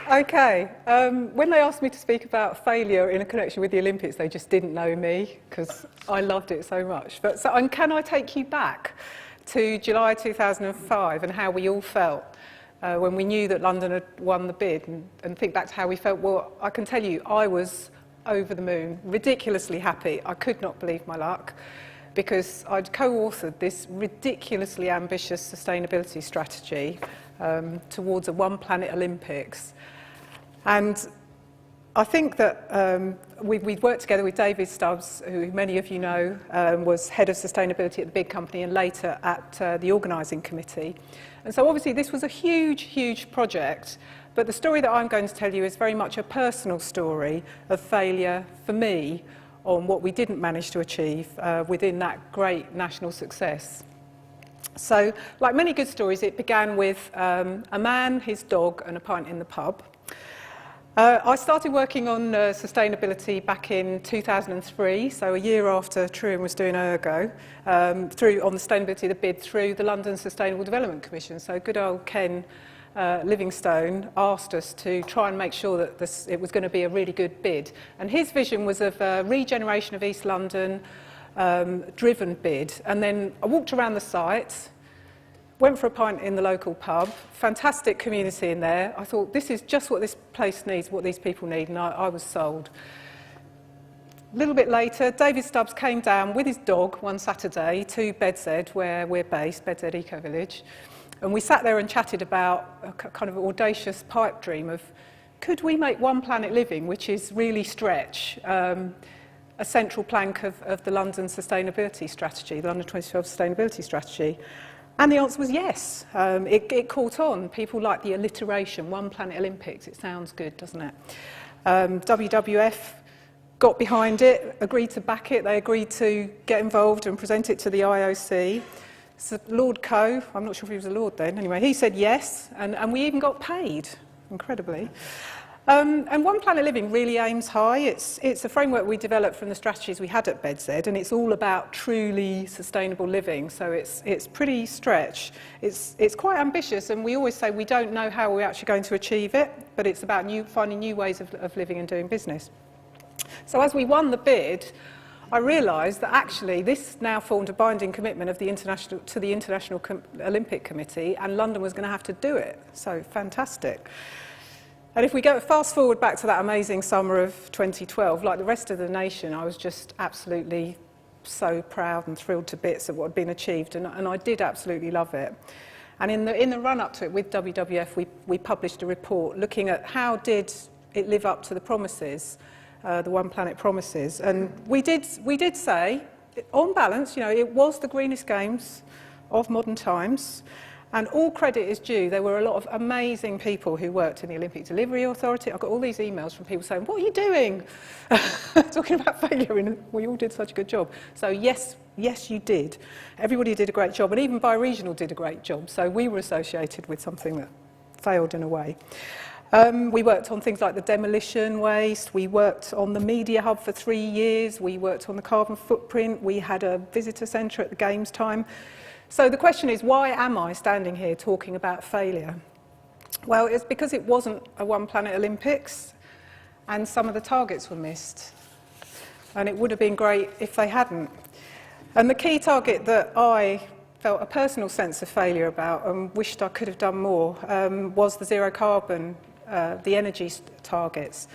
Okay, when they asked me to speak about failure in a connection with the Olympics, they just didn't know me because I loved it so much. And can I take you back to July 2005 and how we all felt when we knew that London had won the bid, and think back to how we felt? Well, I can tell you, I was over the moon, ridiculously happy. I could not believe my luck, because I'd co-authored this ridiculously ambitious sustainability strategy towards a One Planet Olympics. And I think that we'd worked together with David Stubbs, who many of you know was head of sustainability at the big company and later at the organising committee. And so obviously this was a huge, huge project, but the story that I'm going to tell you is very much a personal story of failure for me on what we didn't manage to achieve within that great national success. So, like many good stories, it began with a man, his dog, and a pint in the pub. I started working on sustainability back in 2003, so a year after Truan was doing Ergo, on the sustainability of the bid through the London Sustainable Development Commission. So good old Ken Livingstone asked us to try and make sure that it was going to be a really good bid. And his vision was of a regeneration of East London driven bid. And then I walked around the site, went for a pint in the local pub, fantastic community in there. I thought, this is just what this place needs, what these people need, and I was sold. A little bit later, David Stubbs came down with his dog one Saturday to Bedsed, where we're based, Bedsed Eco Village, and we sat there and chatted about a kind of audacious pipe dream of, could we make One Planet Living, which is really stretch, a central plank of the London sustainability strategy, the London 2012 sustainability strategy? And the answer was yes. It caught on. People like the alliteration, One Planet Olympics. It sounds good, doesn't it? WWF got behind it, agreed to back it. They agreed to get involved and present it to the IOC. So Lord Coe, I'm not sure if he was a lord then, anyway, he said yes, and we even got paid, incredibly. And One Planet Living really aims high. It's a framework we developed from the strategies we had at Bedsed, and it's all about truly sustainable living. So it's pretty stretch. It's quite ambitious, and we always say we don't know how we're actually going to achieve it, but it's about finding new ways of living and doing business. So as we won the bid, I realised that actually this now formed a binding commitment of the International Olympic Committee, and London was going to have to do it. So fantastic. And if we go fast forward back to that amazing summer of 2012, like the rest of the nation, I was just absolutely so proud and thrilled to bits at what had been achieved, and I did absolutely love it. And in the run-up to it with WWF, we published a report looking at how did it live up to the promises, the One Planet promises. And we did say, on balance, you know, it was the greenest games of modern times. And all credit is due. There were a lot of amazing people who worked in the Olympic Delivery Authority. I got all these emails from people saying, what are you doing? Talking about failure, and we all did such a good job. So yes, you did. Everybody did a great job, and even Bioregional did a great job. So we were associated with something that failed in a way. We worked on things like the demolition waste. We worked on the media hub for 3 years. We worked on the carbon footprint. We had a visitor centre at the games time. So the question is, why am I standing here talking about failure? Well, it's because it wasn't a One Planet Olympics, and some of the targets were missed. And it would have been great if they hadn't. And the key target that I felt a personal sense of failure about and wished I could have done more was the zero carbon, the energy targets.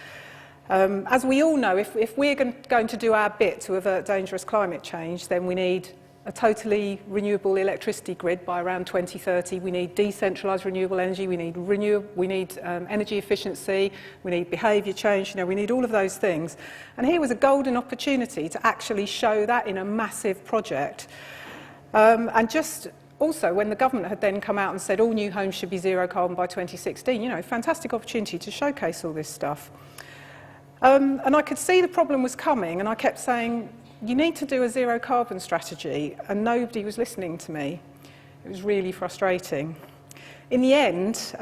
As we all know, if we're going to do our bit to avert dangerous climate change, then we need a totally renewable electricity grid by around 2030. We need decentralised renewable energy. We need energy efficiency. We need behaviour change. You know, we need all of those things. And here was a golden opportunity to actually show that in a massive project. And just also, when the government had then come out and said all new homes should be zero carbon by 2016, you know, fantastic opportunity to showcase all this stuff. And I could see the problem was coming, and I kept saying, you need to do a zero carbon strategy, and nobody was listening to me. It was really frustrating. In the end,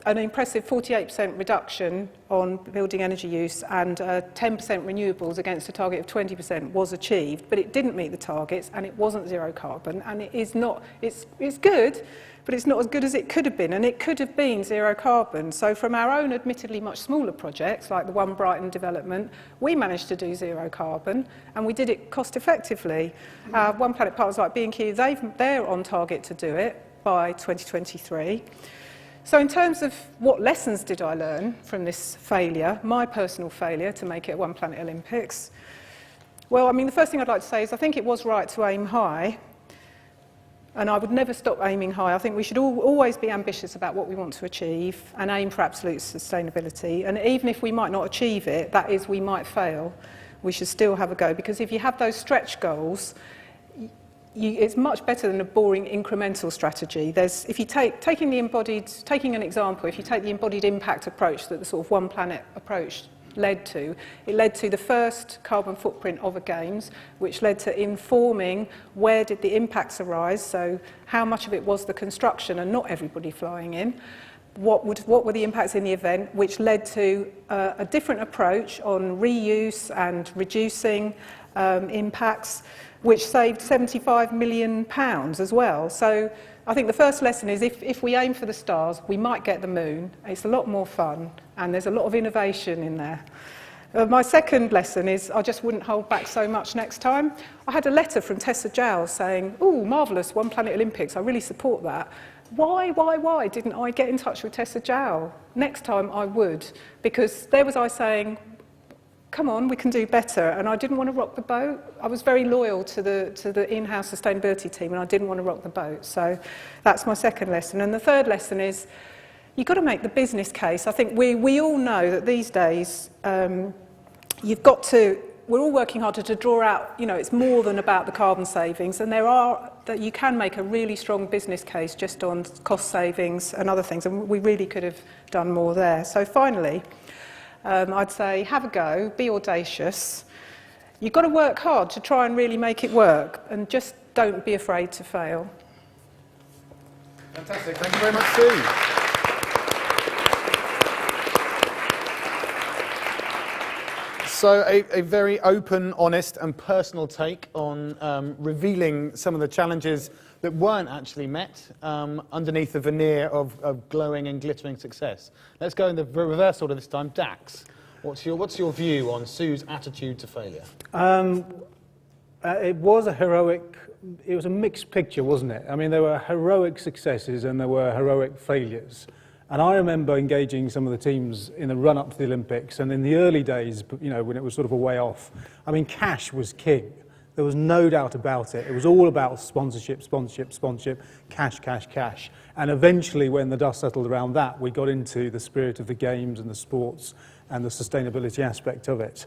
an impressive 48% reduction on building energy use and 10% renewables against a target of 20% was achieved, but it didn't meet the targets and it wasn't zero carbon, and it is not, it's good, but it's not as good as it could have been, and it could have been zero carbon. So from our own admittedly much smaller projects, like the One Brighton development, we managed to do zero carbon, and we did it cost effectively. One Planet partners like B&Q, they're on target to do it by 2023. So in terms of what lessons did I learn from this failure, my personal failure to make it a One Planet Olympics? Well, I mean, the first thing I'd like to say is I think it was right to aim high, and I would never stop aiming high. I think we should always be ambitious about what we want to achieve and aim for absolute sustainability. And even if we might not achieve it, that is, we might fail, we should still have a go. Because if you have those stretch goals, it's much better than a boring incremental strategy. If you taking an example, if you take the embodied impact approach that the sort of One Planet approach led to, it led to the first carbon footprint of a Games, which led to informing where did the impacts arise, so how much of it was the construction and not everybody flying in, what were the impacts in the event, which led to a different approach on reuse and reducing impacts, which saved £75 million as well. So I think the first lesson is if we aim for the stars, we might get the moon. It's a lot more fun, and there's a lot of innovation in there. My second lesson is I just wouldn't hold back so much next time. I had a letter from Tessa Giles saying, "Oh, marvellous, One Planet Olympics, I really support that." Why didn't I get in touch with Tessa Giles? Next time I would, because there was I saying, come on, we can do better, and I didn't want to rock the boat. I was very loyal to the in-house sustainability team, and I didn't want to rock the boat. So that's my second lesson. And the third lesson is you've got to make the business case. I think we all know that these days we're all working harder to draw out, it's more than about the carbon savings, and that you can make a really strong business case just on cost savings and other things, and we really could have done more there. So finally, I'd say have a go, be audacious. You've got to work hard to try and really make it work, and just don't be afraid to fail. Fantastic, thank you very much, Sue. So a very open, honest and personal take on revealing some of the challenges that weren't actually met underneath the veneer of glowing and glittering success. Let's go in the reverse order this time. Dax, what's your view on Sue's attitude to failure? It was a mixed picture, wasn't it? I mean, there were heroic successes and there were heroic failures. And I remember engaging some of the teams in the run-up to the Olympics, and in the early days, when it was sort of a way off, I mean, cash was king. There was no doubt about it. It was all about sponsorship, cash. And eventually, when the dust settled around that, we got into the spirit of the games and the sports and the sustainability aspect of it.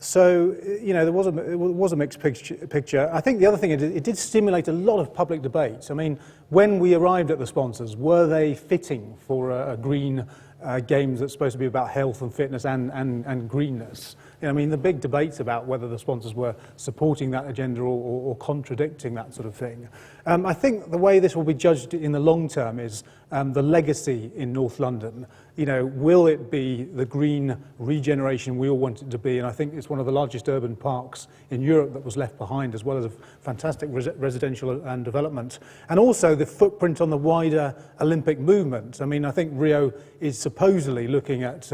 So, there was a mixed picture. I think the other thing, it did stimulate a lot of public debate. I mean, when we arrived at the sponsors, were they fitting for a green games that's supposed to be about health and fitness and greenness? I mean, the big debates about whether the sponsors were supporting that agenda or contradicting that sort of thing. I think the way this will be judged in the long term is the legacy in North London. Will it be the green regeneration we all want it to be? And I think it's one of the largest urban parks in Europe that was left behind, as well as a fantastic residential and development. And also the footprint on the wider Olympic movement. I mean, I think Rio is supposedly looking at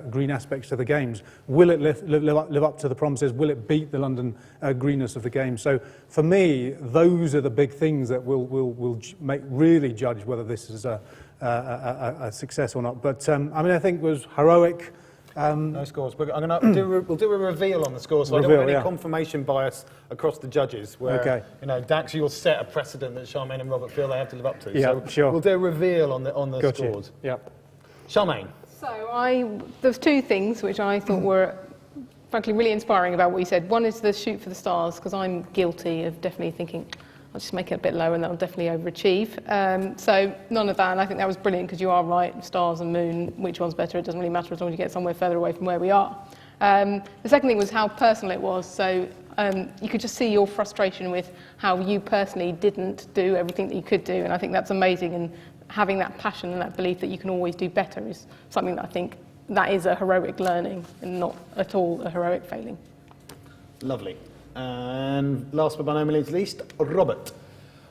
green aspects of the Games. Will it live up to the promises? Will it beat the London greenness of the Games? So for me, those are the big things that will really judge whether this is a success or not. But I mean, I think it was heroic. No scores, but we'll do a reveal on the scores, so I don't want any confirmation bias across the judges. Where Dax, you'll set a precedent that Charmaine and Robert feel they have to live up to. Yeah, so sure. We'll do a reveal on the scores. Yep. Charmaine. So there's two things which I thought were frankly really inspiring about what you said. One is the shoot for the stars, because I'm guilty of definitely thinking I'll just make it a bit lower and that'll definitely overachieve. So none of that, and I think that was brilliant, because you are right, stars and moon, which one's better, it doesn't really matter as long as you get somewhere further away from where we are. The second thing was how personal it was. So you could just see your frustration with how you personally didn't do everything that you could do, and I think that's amazing, having that passion and that belief that you can always do better is something that I think that is a heroic learning and not at all a heroic failing. Lovely. And last but by no means least, Robert.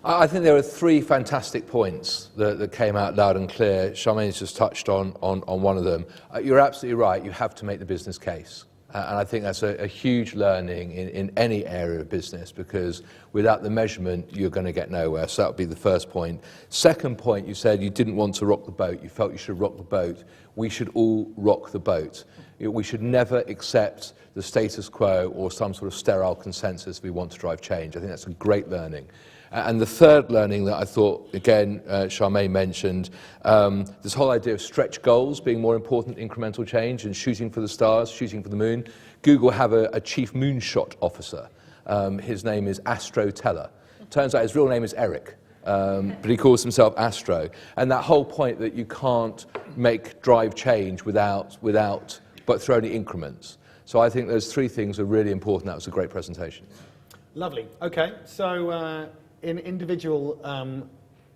I think there are 3 fantastic points that came out loud and clear. Charmaine's just touched on one of them. You're absolutely right, you have to make the business case. And I think that's a huge learning in any area of business, because without the measurement, you're going to get nowhere. So that would be the first point. Second point, you said you didn't want to rock the boat. You felt you should rock the boat. We should all rock the boat. We should never accept the status quo or some sort of sterile consensus if we want to drive change. I think that's a great learning. And the third learning that I thought, again, Charmaine mentioned, this whole idea of stretch goals being more important than incremental change and shooting for the stars, shooting for the moon. Google have a chief moonshot officer. His name is Astro Teller. Turns out his real name is Eric, but he calls himself Astro. And that whole point that you can't drive change but through only increments. So I think those 3 things are really important. That was a great presentation. Lovely. Okay, so in individual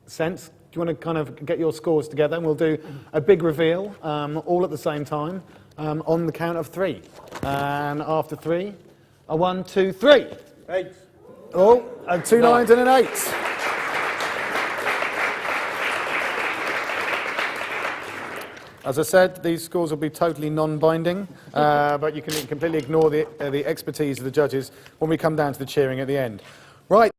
sense, do you want to kind of get your scores together, and we'll do a big reveal all at the same time on the count of 3. And after 3, a 1, 2, 3. 8. Oh, 2 9s and an 8. As I said, these scores will be totally non-binding, but you can completely ignore the expertise of the judges when we come down to the cheering at the end. Right.